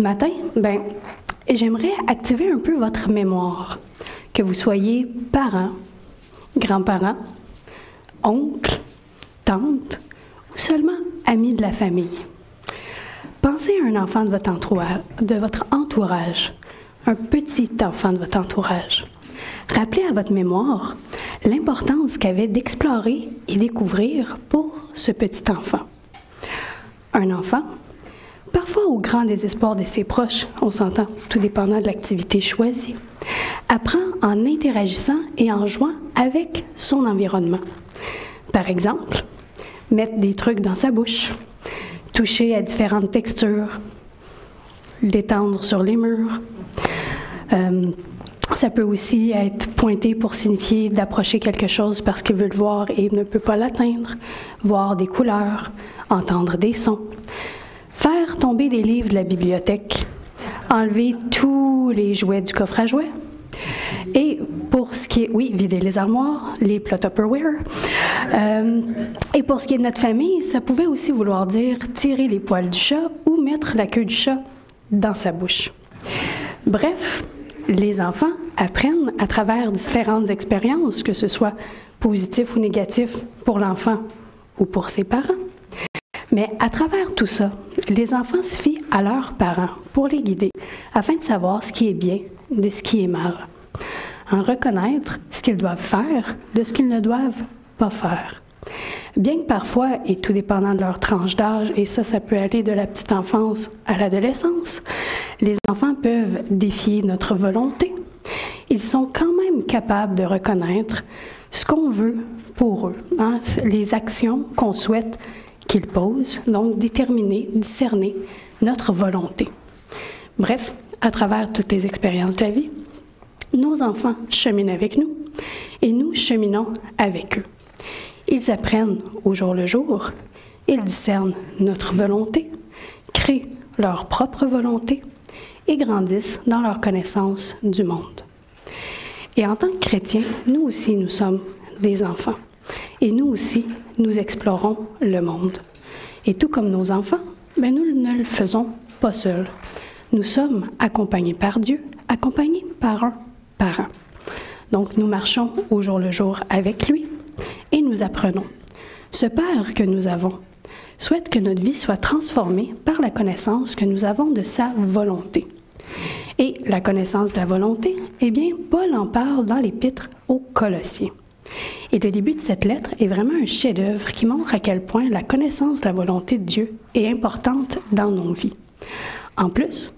matin, j'aimerais activer un peu votre mémoire, que vous soyez parents, grands-parents, oncles, tantes ou seulement amis de la famille. Pensez à un enfant de votre entourage, un petit enfant de votre entourage. Rappelez à votre mémoire l'importance qu'avait d'explorer et découvrir pour ce petit enfant. Un enfant, parfois au grand désespoir de ses proches, on s'entend, tout dépendant de l'activité choisie, apprend en interagissant et en jouant avec son environnement. Par exemple, mettre des trucs dans sa bouche, toucher à différentes textures, l'étendre sur les murs. Ça peut aussi être pointé pour signifier d'approcher quelque chose parce qu'il veut le voir et ne peut pas l'atteindre, voir des couleurs, entendre des sons, faire tomber des livres de la bibliothèque, enlever tous les jouets du coffre à jouets. Et pour ce qui est, vider les armoires, les plats Tupperware. Et pour ce qui est de notre famille, ça pouvait aussi vouloir dire tirer les poils du chat ou mettre la queue du chat dans sa bouche. Bref, les enfants apprennent à travers différentes expériences, que ce soit positif ou négatif pour l'enfant ou pour ses parents. Mais à travers tout ça, les enfants se fient à leurs parents pour les guider afin de savoir ce qui est bien de ce qui est mal. En reconnaître ce qu'ils doivent faire de ce qu'ils ne doivent pas faire. Bien que parfois, et tout dépendant de leur tranche d'âge, et ça peut aller de la petite enfance à l'adolescence, les enfants peuvent défier notre volonté. Ils sont quand même capables de reconnaître ce qu'on veut pour eux, les actions qu'on souhaite qu'ils posent, donc déterminer, discerner notre volonté. Bref, à travers toutes les expériences de la vie, nos enfants cheminent avec nous et nous cheminons avec eux. Ils apprennent au jour le jour, ils discernent notre volonté, créent leur propre volonté et grandissent dans leur connaissance du monde. Et en tant que chrétiens, nous aussi, nous sommes des enfants. Et nous aussi, nous explorons le monde. Et tout comme nos enfants, nous ne le faisons pas seuls. Nous sommes accompagnés par Dieu, accompagnés par un parent. Donc, nous marchons au jour le jour avec lui et nous apprenons. Ce Père que nous avons souhaite que notre vie soit transformée par la connaissance que nous avons de sa volonté. Et la connaissance de la volonté, Paul en parle dans l'Épître aux Colossiens. Et le début de cette lettre est vraiment un chef-d'œuvre qui montre à quel point la connaissance de la volonté de Dieu est importante dans nos vies. En plus,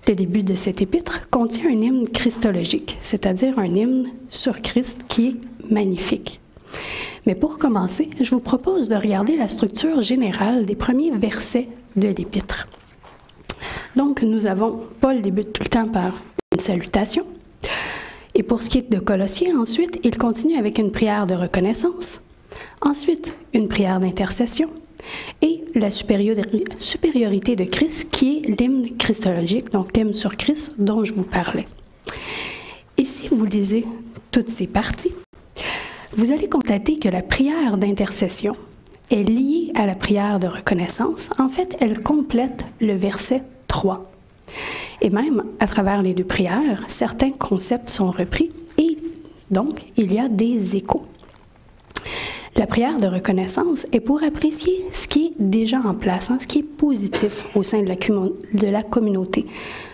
le début de cet épître contient un hymne christologique, c'est-à-dire un hymne sur Christ qui est magnifique. Mais pour commencer, je vous propose de regarder la structure générale des premiers versets de l'épître. Donc, Paul débute tout le temps par une salutation. Et pour ce qui est de Colossiens, ensuite, il continue avec une prière de reconnaissance, ensuite une prière d'intercession et la supériorité de Christ qui est l'hymne christologique, donc l'hymne sur Christ dont je vous parlais. Et si vous lisez toutes ces parties, vous allez constater que la prière d'intercession est liée à la prière de reconnaissance. En fait, elle complète le verset 3. Et même, à travers les deux prières, certains concepts sont repris et donc, il y a des échos. La prière de reconnaissance est pour apprécier ce qui est déjà en place, ce qui est positif au sein de la communauté.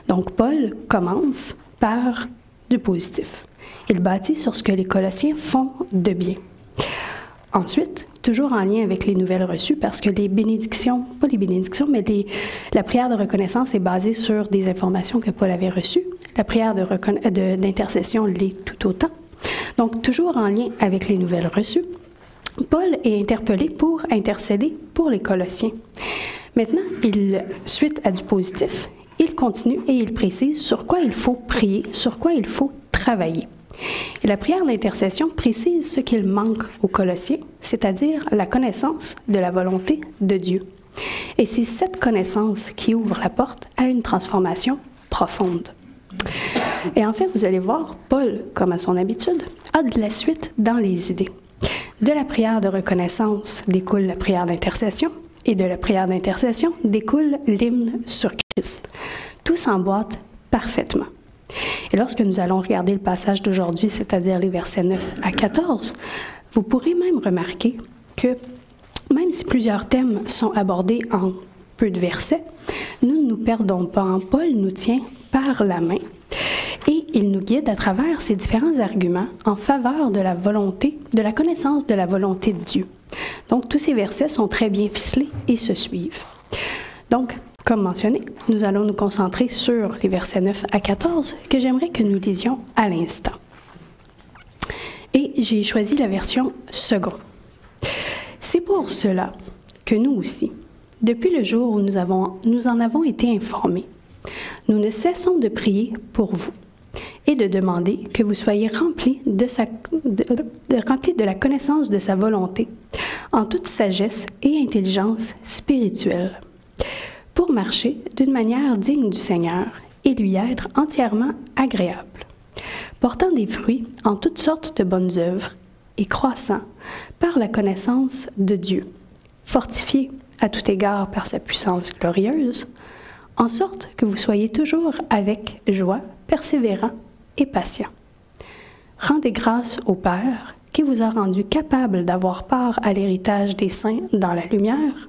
Donc, Paul commence par du positif. Il bâtit sur ce que les Colossiens font de bien. Ensuite, toujours en lien avec les nouvelles reçues, parce que les bénédictions, pas les bénédictions, mais la prière de reconnaissance est basée sur des informations que Paul avait reçues. La prière d'intercession l'est tout autant. Donc, toujours en lien avec les nouvelles reçues, Paul est interpellé pour intercéder pour les Colossiens. Maintenant, suite à du positif, il continue et il précise sur quoi il faut prier, sur quoi il faut travailler. Et la prière d'intercession précise ce qu'il manque aux Colossiens, c'est-à-dire la connaissance de la volonté de Dieu. Et c'est cette connaissance qui ouvre la porte à une transformation profonde. Et en fait, vous allez voir, Paul, comme à son habitude, a de la suite dans les idées. De la prière de reconnaissance découle la prière d'intercession, et de la prière d'intercession découle l'hymne sur Christ. Tout s'emboîte parfaitement. Et lorsque nous allons regarder le passage d'aujourd'hui, c'est-à-dire les versets 9 à 14, vous pourrez même remarquer que même si plusieurs thèmes sont abordés en peu de versets, nous ne nous perdons pas. Paul nous tient par la main et il nous guide à travers ces différents arguments en faveur de la volonté, de la connaissance de la volonté de Dieu. Donc, tous ces versets sont très bien ficelés et se suivent. Donc, comme mentionné, nous allons nous concentrer sur les versets 9 à 14 que j'aimerais que nous lisions à l'instant. Et j'ai choisi la version second. C'est pour cela que nous aussi, depuis le jour où nous en avons été informés, nous ne cessons de prier pour vous et de demander que vous soyez remplis de la connaissance de sa volonté, en toute sagesse et intelligence spirituelle, pour marcher d'une manière digne du Seigneur et lui être entièrement agréable, portant des fruits en toutes sortes de bonnes œuvres et croissant par la connaissance de Dieu, fortifié à tout égard par sa puissance glorieuse, en sorte que vous soyez toujours avec joie, persévérant et patient. Rendez grâce au Père qui vous a rendu capable d'avoir part à l'héritage des saints dans la lumière,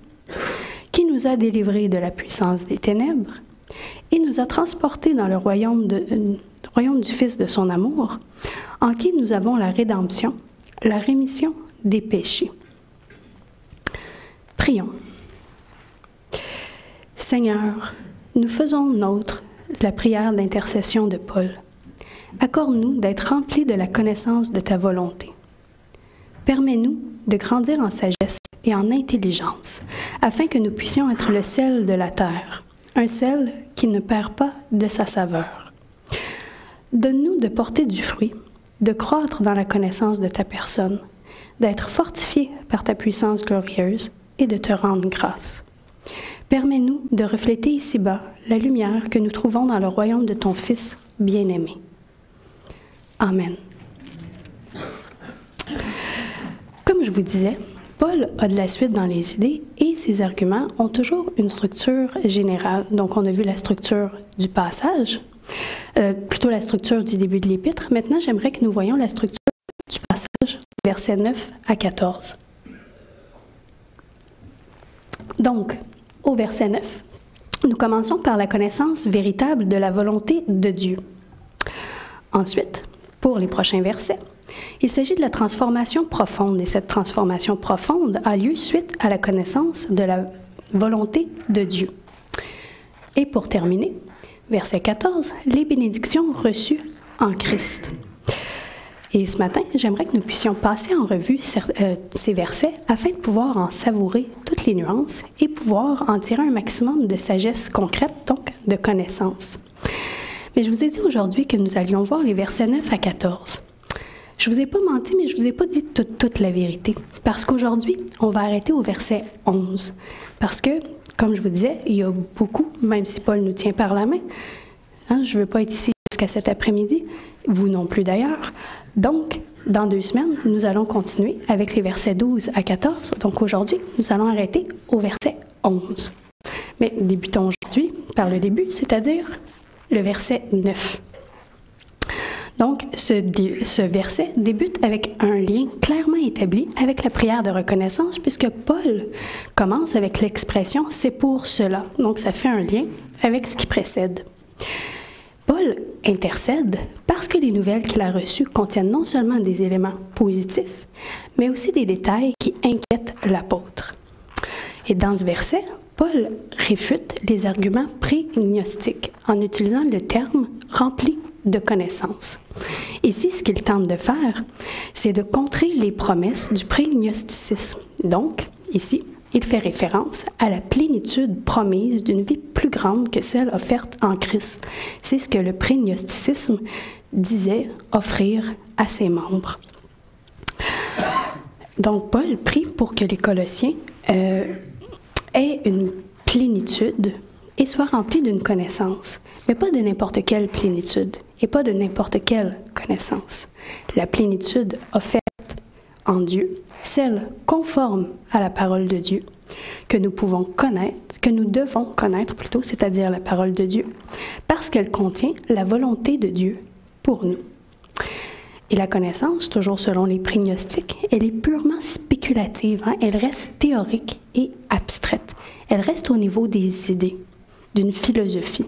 qui nous a délivrés de la puissance des ténèbres et nous a transportés dans le royaume du Fils de son amour, en qui nous avons la rédemption, la rémission des péchés. Prions. Seigneur, nous faisons nôtre la prière d'intercession de Paul. Accorde-nous d'être remplis de la connaissance de ta volonté. Permets-nous de grandir en sagesse et en intelligence, afin que nous puissions être le sel de la terre, un sel qui ne perd pas de sa saveur. Donne-nous de porter du fruit, de croître dans la connaissance de ta personne, d'être fortifiés par ta puissance glorieuse et de te rendre grâce. Permets-nous de refléter ici-bas la lumière que nous trouvons dans le royaume de ton Fils bien-aimé. Amen. Comme je vous disais, Paul a de la suite dans les idées et ses arguments ont toujours une structure générale. Donc, on a vu la structure du passage, plutôt la structure du début de l'épître. Maintenant, j'aimerais que nous voyions la structure du passage, versets 9 à 14. Donc, au verset 9, nous commençons par la connaissance véritable de la volonté de Dieu. Ensuite, pour les prochains versets, il s'agit de la transformation profonde, et cette transformation profonde a lieu suite à la connaissance de la volonté de Dieu. Et pour terminer, verset 14, les bénédictions reçues en Christ. Et ce matin, j'aimerais que nous puissions passer en revue ces versets afin de pouvoir en savourer toutes les nuances et pouvoir en tirer un maximum de sagesse concrète, donc de connaissance. Mais je vous ai dit aujourd'hui que nous allions voir les versets 9 à 14. Je ne vous ai pas menti, mais je ne vous ai pas dit toute la vérité. Parce qu'aujourd'hui, on va arrêter au verset 11. Parce que, comme je vous disais, il y a beaucoup, même si Paul nous tient par la main, hein, je ne veux pas être ici jusqu'à cet après-midi, vous non plus d'ailleurs. Donc, dans 2 semaines, nous allons continuer avec les versets 12 à 14. Donc aujourd'hui, nous allons arrêter au verset 11. Mais débutons aujourd'hui par le début, c'est-à-dire le verset 9. Donc, ce verset débute avec un lien clairement établi avec la prière de reconnaissance, puisque Paul commence avec l'expression « c'est pour cela ». Donc, ça fait un lien avec ce qui précède. Paul intercède parce que les nouvelles qu'il a reçues contiennent non seulement des éléments positifs, mais aussi des détails qui inquiètent l'apôtre. Et dans ce verset, Paul réfute les arguments prégnostiques en utilisant le terme « rempli de connaissances ». Ici, ce qu'il tente de faire, c'est de contrer les promesses du prégnosticisme. Donc, ici, il fait référence à la plénitude promise d'une vie plus grande que celle offerte en Christ. C'est ce que le prégnosticisme disait offrir à ses membres. Donc, Paul prie pour que les Colossiens aient une plénitude et soient remplis d'une connaissance, mais pas de n'importe quelle plénitude et pas de n'importe quelle connaissance. La plénitude offerte en Dieu, celle conforme à la parole de Dieu, que nous pouvons connaître, que nous devons connaître plutôt, c'est-à-dire la parole de Dieu, parce qu'elle contient la volonté de Dieu pour nous. Et la connaissance, toujours selon les prix gnostiques, elle est purement spéculative, elle reste théorique et abstraite. Elle reste au niveau des idées, d'une philosophie.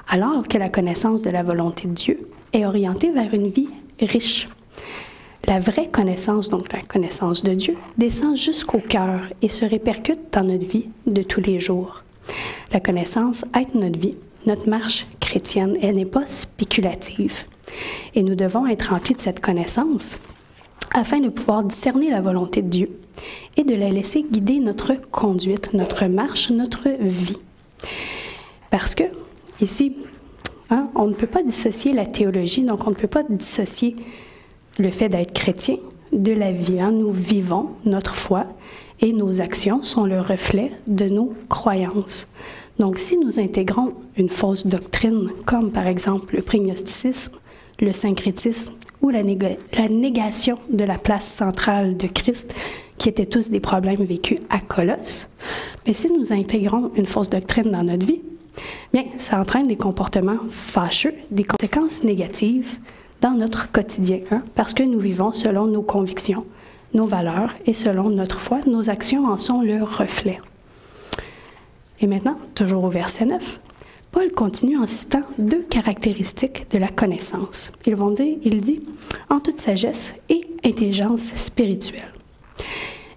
Alors que la connaissance de la volonté de Dieu est orientée vers une vie riche. La vraie connaissance, donc la connaissance de Dieu, descend jusqu'au cœur et se répercute dans notre vie de tous les jours. La connaissance aide notre vie, notre marche chrétienne, elle n'est pas spéculative. Et nous devons être remplis de cette connaissance afin de pouvoir discerner la volonté de Dieu et de la laisser guider notre conduite, notre marche, notre vie. Parce que, ici, on ne peut pas dissocier la théologie, donc on ne peut pas dissocier le fait d'être chrétien de la vie. Nous vivons notre foi et nos actions sont le reflet de nos croyances. Donc, si nous intégrons une fausse doctrine, comme par exemple le prégnosticisme, le syncrétisme ou la négation de la place centrale de Christ, qui étaient tous des problèmes vécus à Colosse, mais si nous intégrons une fausse doctrine dans notre vie, bien, ça entraîne des comportements fâcheux, des conséquences négatives dans notre quotidien, parce que nous vivons selon nos convictions, nos valeurs et selon notre foi, nos actions en sont le reflet. Et maintenant, toujours au verset 9, Paul continue en citant deux caractéristiques de la connaissance. Il dit « en toute sagesse et intelligence spirituelle ».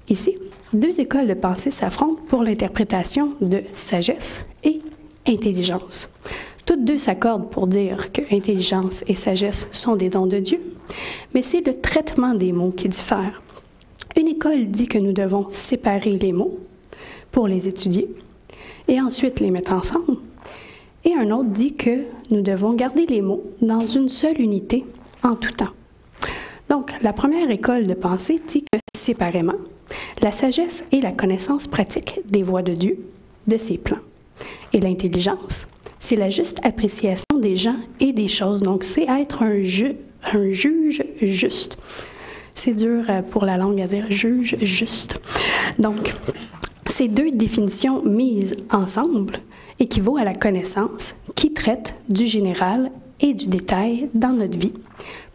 Ici, deux écoles de pensée s'affrontent pour l'interprétation de sagesse et intelligence. Toutes deux s'accordent pour dire que intelligence et sagesse sont des dons de Dieu, mais c'est le traitement des mots qui diffère. Une école dit que nous devons séparer les mots pour les étudier et ensuite les mettre ensemble, et un autre dit que nous devons garder les mots dans une seule unité en tout temps. Donc, la première école de pensée dit que séparément, la sagesse est la connaissance pratique des voies de Dieu, de ses plans. Et l'intelligence, c'est la juste appréciation des gens et des choses. Donc, c'est être un juge juste. C'est dur pour la langue à dire juge juste. Donc, ces deux définitions mises ensemble équivaut à la connaissance qui traite du général et du détail dans notre vie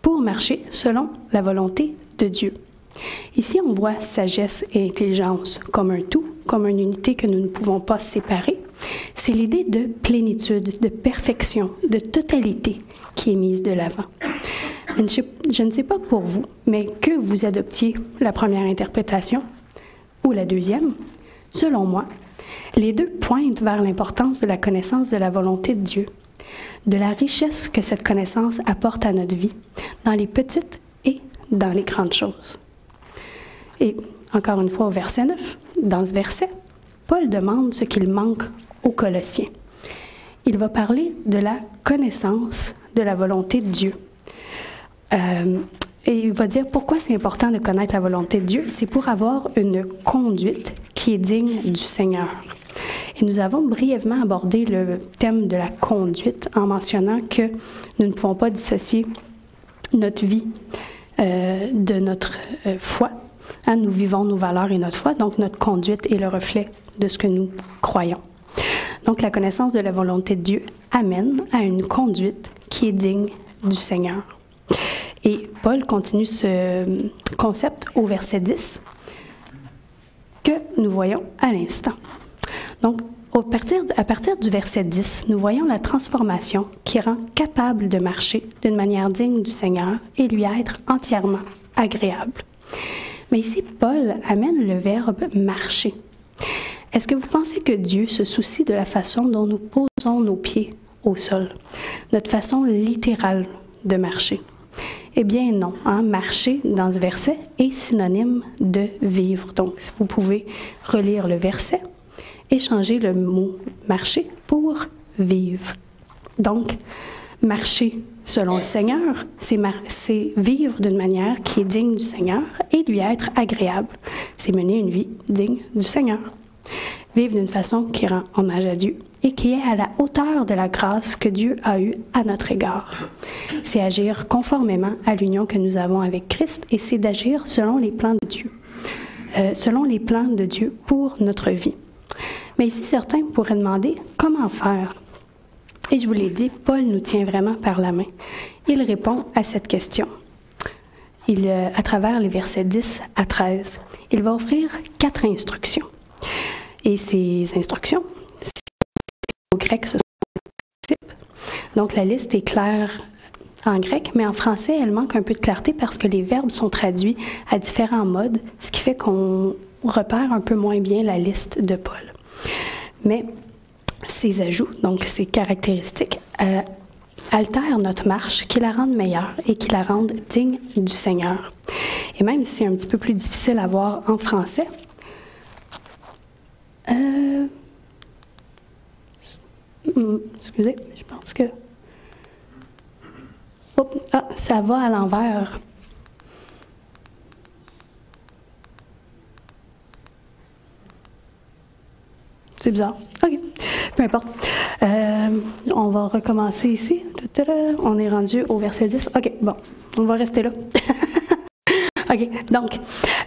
pour marcher selon la volonté de Dieu. Ici, on voit sagesse et intelligence comme un tout, comme une unité que nous ne pouvons pas séparer. C'est l'idée de plénitude, de perfection, de totalité qui est mise de l'avant. Je ne sais pas pour vous, mais que vous adoptiez la première interprétation ou la deuxième, selon moi, les deux pointent vers l'importance de la connaissance de la volonté de Dieu, de la richesse que cette connaissance apporte à notre vie, dans les petites et dans les grandes choses. Et encore une fois au verset 9, dans ce verset, Paul demande ce qu'il manque aux Colossiens. Il va parler de la connaissance de la volonté de Dieu. Et il va dire pourquoi c'est important de connaître la volonté de Dieu. C'est pour avoir une conduite qui est digne du Seigneur. Et nous avons brièvement abordé le thème de la conduite en mentionnant que nous ne pouvons pas dissocier notre vie de notre foi. Nous vivons nos valeurs et notre foi, donc notre conduite est le reflet de ce que nous croyons. Donc la connaissance de la volonté de Dieu amène à une conduite qui est digne du Seigneur. Et Paul continue ce concept au verset 10 que nous voyons à l'instant. Donc, à partir du verset 10, nous voyons la transformation qui rend capable de marcher d'une manière digne du Seigneur et lui être entièrement agréable. Mais ici, Paul amène le verbe « marcher ». Est-ce que vous pensez que Dieu se soucie de la façon dont nous posons nos pieds au sol, notre façon littérale de marcher? Eh bien non, marcher dans ce verset est synonyme de vivre. Donc, vous pouvez relire le verset et changer le mot marcher pour vivre. Donc, marcher selon le Seigneur, c'est vivre d'une manière qui est digne du Seigneur et lui être agréable. C'est mener une vie digne du Seigneur. Vivre d'une façon qui rend hommage à Dieu et qui est à la hauteur de la grâce que Dieu a eue à notre égard. C'est agir conformément à l'union que nous avons avec Christ et c'est d'agir selon les plans de Dieu. selon les plans de Dieu pour notre vie. Mais ici, certains pourraient demander comment faire. Et je vous l'ai dit, Paul nous tient vraiment par la main. Il répond à cette question. À travers les versets 10 à 13, il va offrir 4 instructions. Et ces instructions, au grec, ce sont des principes. Donc la liste est claire en grec, mais en français, elle manque un peu de clarté parce que les verbes sont traduits à différents modes, ce qui fait qu'on repère un peu moins bien la liste de Paul. Mais ces ajouts, donc ces caractéristiques, altèrent notre marche, qui la rendent meilleure et qui la rendent digne du Seigneur. Et même si c'est un petit peu plus difficile à voir en français, excusez, je pense que... ça va à l'envers. C'est bizarre. OK. Peu importe. On va recommencer ici. On est rendu au verset 10. OK, bon. On va rester là. OK. Donc,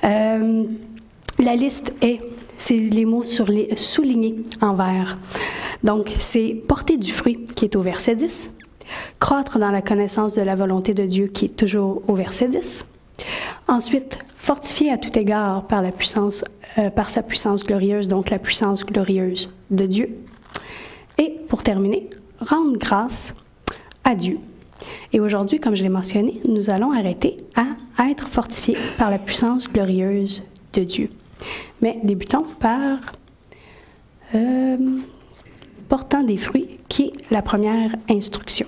la liste c'est les mots soulignés en vert. Donc, c'est porter du fruit qui est au verset 10. Croître dans la connaissance de la volonté de Dieu qui est toujours au verset 10. Ensuite, fortifier à tout égard par sa puissance glorieuse, donc la puissance glorieuse de Dieu. Et pour terminer, rendre grâce à Dieu. Et aujourd'hui, comme je l'ai mentionné, nous allons arrêter à être fortifiés par la puissance glorieuse de Dieu. Mais débutons par portant des fruits, qui est la première instruction,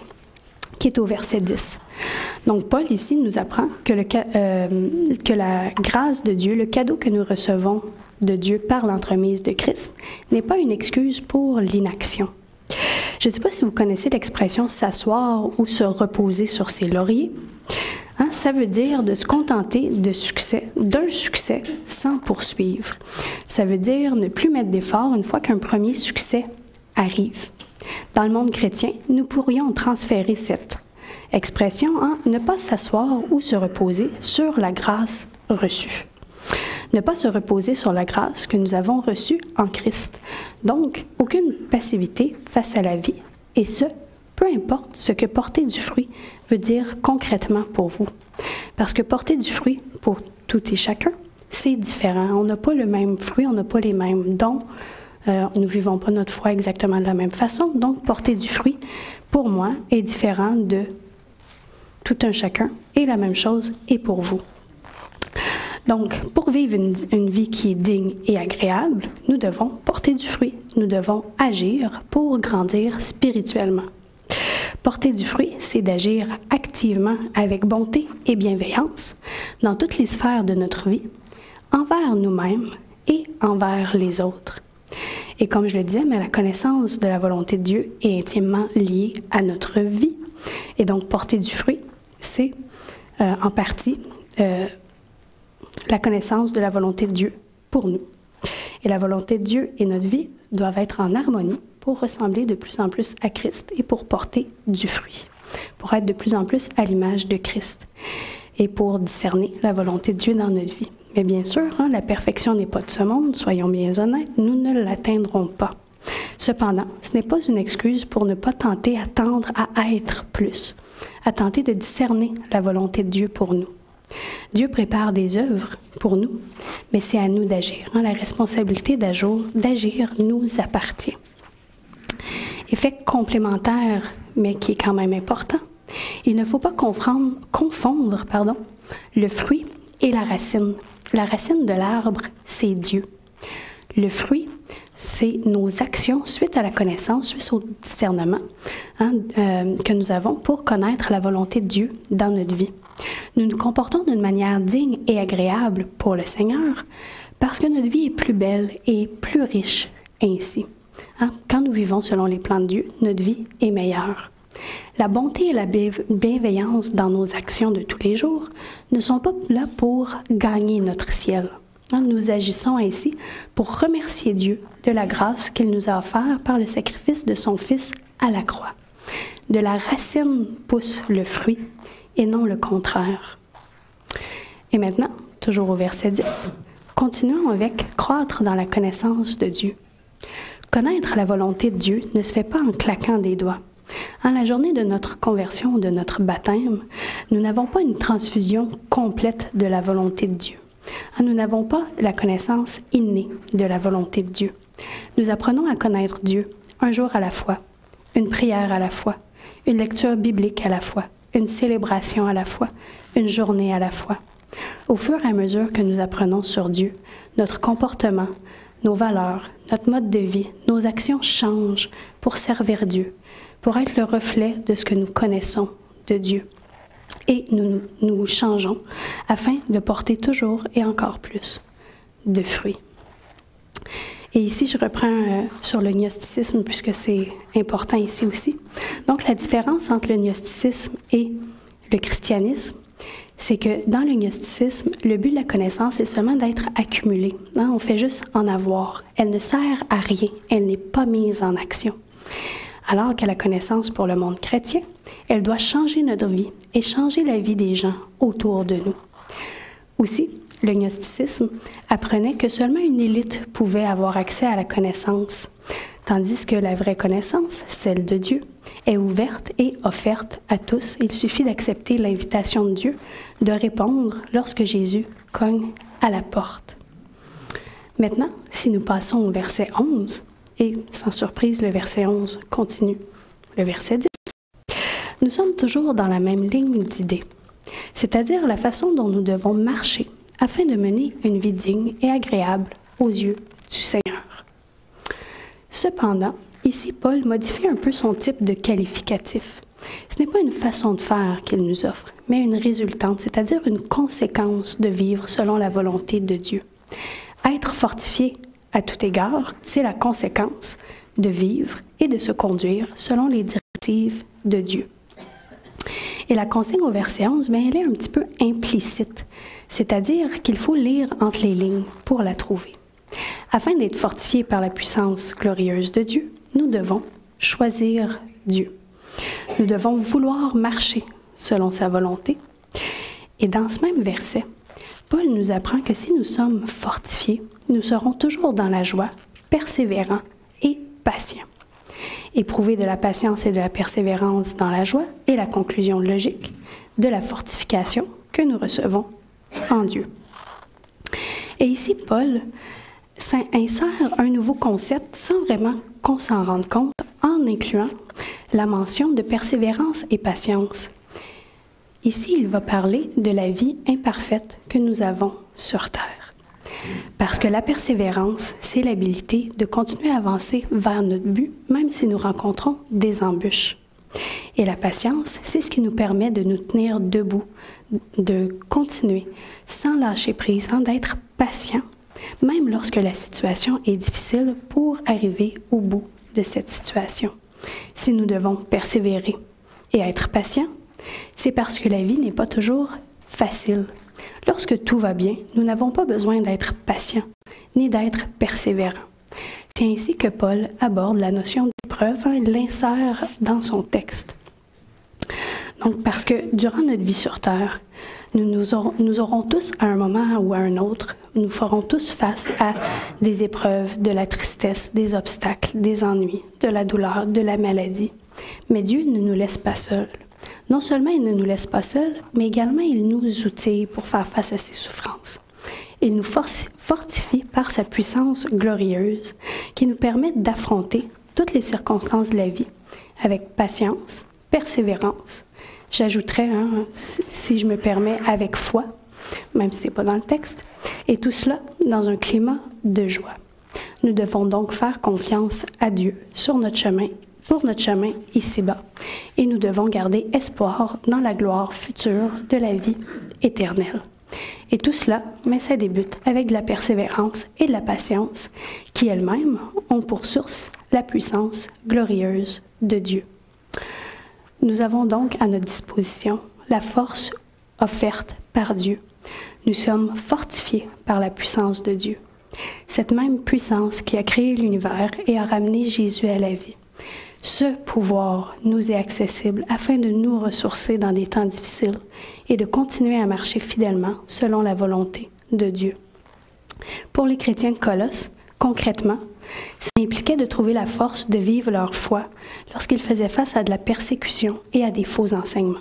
qui est au verset 10. Donc, Paul, ici, nous apprend que la grâce de Dieu, le cadeau que nous recevons de Dieu par l'entremise de Christ, n'est pas une excuse pour l'inaction. Je ne sais pas si vous connaissez l'expression « s'asseoir » ou « se reposer sur ses lauriers ». Ça veut dire de se contenter d'un succès sans poursuivre. Ça veut dire ne plus mettre d'efforts une fois qu'un premier succès arrive. Dans le monde chrétien, nous pourrions transférer cette expression en ne pas s'asseoir ou se reposer sur la grâce reçue. Ne pas se reposer sur la grâce que nous avons reçue en Christ. Donc, aucune passivité face à la vie, et ce, peu importe ce que porter du fruit veut dire concrètement pour vous. Parce que porter du fruit pour tout et chacun, c'est différent. On n'a pas le même fruit, on n'a pas les mêmes dons. Nous ne vivons pas notre foi exactement de la même façon. Donc, porter du fruit, pour moi, est différent de tout un chacun. Et la même chose est pour vous. Donc, pour vivre une vie qui est digne et agréable, nous devons porter du fruit. Nous devons agir pour grandir spirituellement. Porter du fruit, c'est d'agir activement avec bonté et bienveillance dans toutes les sphères de notre vie, envers nous-mêmes et envers les autres. Et comme je le disais, mais la connaissance de la volonté de Dieu est intimement liée à notre vie. Et donc, porter du fruit, c'est en partie la connaissance de la volonté de Dieu pour nous. Et la volonté de Dieu et notre vie doivent être en harmonie pour ressembler de plus en plus à Christ et pour porter du fruit, pour être de plus en plus à l'image de Christ et pour discerner la volonté de Dieu dans notre vie. Mais bien sûr, la perfection n'est pas de ce monde, soyons bien honnêtes, nous ne l'atteindrons pas. Cependant, ce n'est pas une excuse pour ne pas tenter à tendre à être plus, à tenter de discerner la volonté de Dieu pour nous. Dieu prépare des œuvres pour nous, mais c'est à nous d'agir. La responsabilité d'agir nous appartient. Effet complémentaire, mais qui est quand même important, il ne faut pas confondre le fruit et la racine. La racine de l'arbre, c'est Dieu. Le fruit, c'est nos actions suite à la connaissance, suite au discernement que nous avons pour connaître la volonté de Dieu dans notre vie. Nous nous comportons d'une manière digne et agréable pour le Seigneur parce que notre vie est plus belle et plus riche ainsi. Quand nous vivons selon les plans de Dieu, notre vie est meilleure. La bonté et la bienveillance dans nos actions de tous les jours ne sont pas là pour gagner notre ciel. Nous agissons ainsi pour remercier Dieu de la grâce qu'il nous a offerte par le sacrifice de son Fils à la croix. De la racine pousse le fruit et non le contraire. Et maintenant, toujours au verset 10, Continuons avec croître dans la connaissance de Dieu. Connaître la volonté de Dieu ne se fait pas en claquant des doigts. En la journée de notre conversion ou de notre baptême, nous n'avons pas une transfusion complète de la volonté de Dieu. Nous n'avons pas la connaissance innée de la volonté de Dieu. Nous apprenons à connaître Dieu un jour à la fois, une prière à la fois, une lecture biblique à la fois, une célébration à la fois, une journée à la fois. Au fur et à mesure que nous apprenons sur Dieu, notre comportement, nos valeurs, notre mode de vie, nos actions changent pour servir Dieu, pour être le reflet de ce que nous connaissons de Dieu. Et nous changeons afin de porter toujours et encore plus de fruits. Et ici, je reprends sur le gnosticisme, puisque c'est important ici aussi. Donc, la différence entre le gnosticisme et le christianisme, c'est que dans le gnosticisme, le but de la connaissance est seulement d'être accumulée. On fait juste en avoir. Elle ne sert à rien. Elle n'est pas mise en action. Alors que la connaissance pour le monde chrétien, elle doit changer notre vie et changer la vie des gens autour de nous. Aussi, le gnosticisme apprenait que seulement une élite pouvait avoir accès à la connaissance, tandis que la vraie connaissance, celle de Dieu, est ouverte et offerte à tous. Il suffit d'accepter l'invitation de Dieu, de répondre lorsque Jésus cogne à la porte. Maintenant, si nous passons au verset 11, et sans surprise, le verset 11 continue. Le verset 10. Nous sommes toujours dans la même ligne d'idées, c'est-à-dire la façon dont nous devons marcher afin de mener une vie digne et agréable aux yeux du Seigneur. Cependant, ici, Paul modifie un peu son type de qualificatif. Ce n'est pas une façon de faire qu'il nous offre, mais une résultante, c'est-à-dire une conséquence de vivre selon la volonté de Dieu. Être fortifié à tout égard, c'est la conséquence de vivre et de se conduire selon les directives de Dieu. Et la consigne au verset 11, elle est un petit peu implicite, c'est-à-dire qu'il faut lire entre les lignes pour la trouver. Afin d'être fortifiés par la puissance glorieuse de Dieu, nous devons choisir Dieu. Nous devons vouloir marcher selon sa volonté. Et dans ce même verset, Paul nous apprend que si nous sommes fortifiés, nous serons toujours dans la joie, persévérants et patients. Éprouver de la patience et de la persévérance dans la joie est la conclusion logique de la fortification que nous recevons en Dieu. Et ici, Paul insère un nouveau concept sans vraiment qu'on s'en rende compte en incluant la mention de persévérance et patience. Ici, il va parler de la vie imparfaite que nous avons sur Terre. Parce que la persévérance, c'est l'habilité de continuer à avancer vers notre but, même si nous rencontrons des embûches. Et la patience, c'est ce qui nous permet de nous tenir debout, de continuer sans lâcher prise, d'être patient, même lorsque la situation est difficile pour arriver au bout de cette situation. Si nous devons persévérer et être patients, c'est parce que la vie n'est pas toujours facile. Lorsque tout va bien, nous n'avons pas besoin d'être patients ni d'être persévérants. C'est ainsi que Paul aborde la notion d'épreuve, il l'insère dans son texte. Donc, parce que durant notre vie sur Terre, nous aurons tous, à un moment ou à un autre, nous ferons tous face à des épreuves, de la tristesse, des obstacles, des ennuis, de la douleur, de la maladie. Mais Dieu ne nous laisse pas seuls. Non seulement il ne nous laisse pas seuls, mais également il nous outille pour faire face à ces souffrances. Il nous fortifie par sa puissance glorieuse qui nous permet d'affronter toutes les circonstances de la vie avec patience, persévérance. J'ajouterais, si je me permets, avec foi, même si ce n'est pas dans le texte, et tout cela dans un climat de joie. Nous devons donc faire confiance à Dieu sur notre chemin, pour notre chemin ici-bas, et nous devons garder espoir dans la gloire future de la vie éternelle. Et tout cela, ça débute avec de la persévérance et de la patience, qui elles-mêmes ont pour source la puissance glorieuse de Dieu. Nous avons donc à notre disposition la force offerte par Dieu. Nous sommes fortifiés par la puissance de Dieu. Cette même puissance qui a créé l'univers et a ramené Jésus à la vie. Ce pouvoir nous est accessible afin de nous ressourcer dans des temps difficiles et de continuer à marcher fidèlement selon la volonté de Dieu. Pour les chrétiens de Colosse, concrètement, ça impliquait de trouver la force de vivre leur foi lorsqu'ils faisaient face à de la persécution et à des faux enseignements.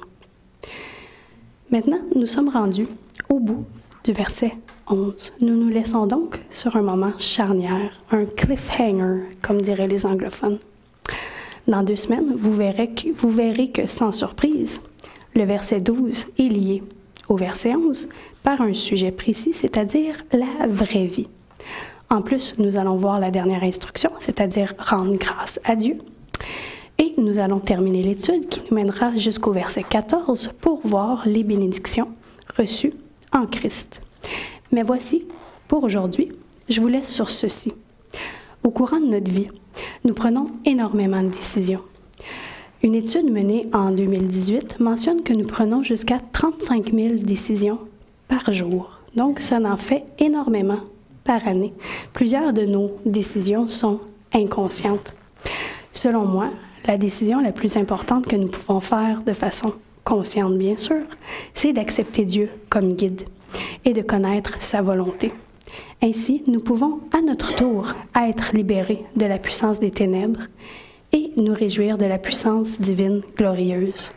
Maintenant, nous sommes rendus au bout du verset 11. Nous nous laissons donc sur un moment charnière, un cliffhanger, comme diraient les anglophones. Dans 2 semaines, vous verrez que sans surprise, le verset 12 est lié au verset 11 par un sujet précis, c'est-à-dire la vraie vie. En plus, nous allons voir la dernière instruction, c'est-à-dire rendre grâce à Dieu. Et nous allons terminer l'étude qui nous mènera jusqu'au verset 14 pour voir les bénédictions reçues en Christ. Mais voici, pour aujourd'hui, je vous laisse sur ceci. Au courant de notre vie, nous prenons énormément de décisions. Une étude menée en 2018 mentionne que nous prenons jusqu'à 35 000 décisions par jour. Donc, ça en fait énormément par année. Plusieurs de nos décisions sont inconscientes. Selon moi, la décision la plus importante que nous pouvons faire de façon consciente, bien sûr, c'est d'accepter Dieu comme guide et de connaître sa volonté. Ainsi, nous pouvons à notre tour être libérés de la puissance des ténèbres et nous réjouir de la puissance divine glorieuse.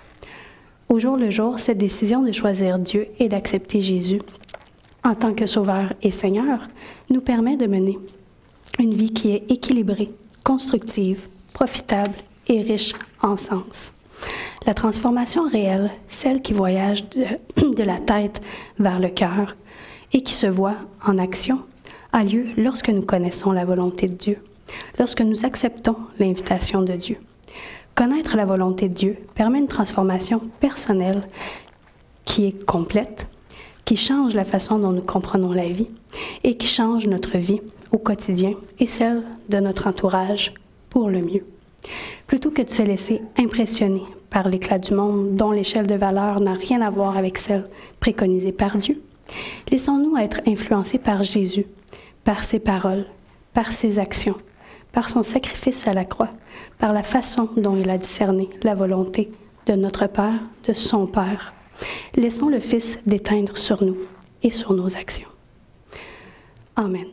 Au jour le jour, cette décision de choisir Dieu et d'accepter Jésus en tant que Sauveur et Seigneur nous permet de mener une vie qui est équilibrée, constructive, profitable et riche en sens. La transformation réelle, celle qui voyage de la tête vers le cœur et qui se voit en action, a lieu lorsque nous connaissons la volonté de Dieu, lorsque nous acceptons l'invitation de Dieu. Connaître la volonté de Dieu permet une transformation personnelle qui est complète, qui change la façon dont nous comprenons la vie et qui change notre vie au quotidien et celle de notre entourage pour le mieux. Plutôt que de se laisser impressionner par l'éclat du monde dont l'échelle de valeur n'a rien à voir avec celle préconisée par Dieu, laissons-nous être influencés par Jésus, par ses paroles, par ses actions, par son sacrifice à la croix, par la façon dont il a discerné la volonté de notre Père, de son Père. Laissons le Fils déteindre sur nous et sur nos actions. Amen.